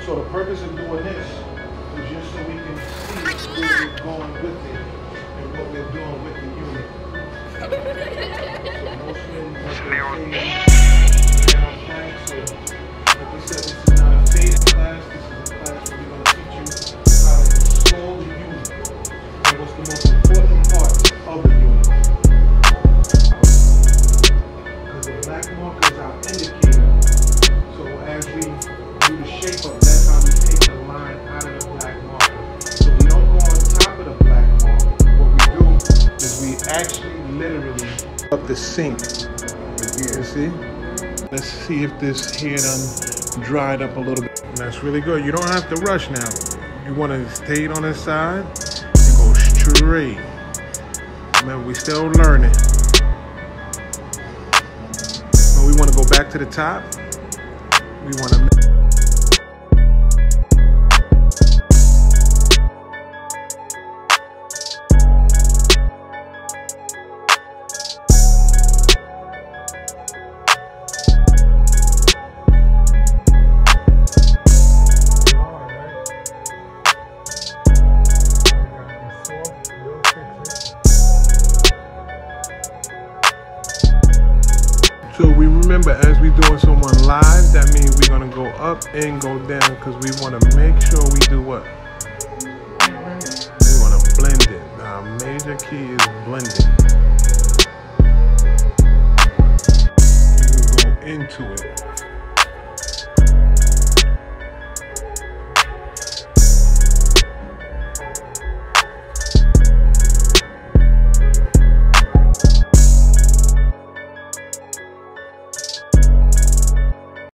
So the purpose of doing this is just so we can see where we're going with it and what we're doing with the unit. So mostly we want to stay down flank. So like we said, this is not a faded class. This is a class where we're going to teach you how to install the unit and what's the most important part of the unit. Because the black marker is our indicator. So as we do the shape up, that's how we take the line out of the black marker. So we don't go on top of the black marker. What we do is we actually literally up the sink. You see? Let's see if this hair done dried up a little bit. That's really good. You don't have to rush now. You want to stay on this side and go straight. Remember, we still learning. But we want to go back to the top. We want to So we remember, as we doing someone live, that means we're gonna go up and go down because we want to make sure we do what? We want to blend it. Our major key is blending. You can go into it.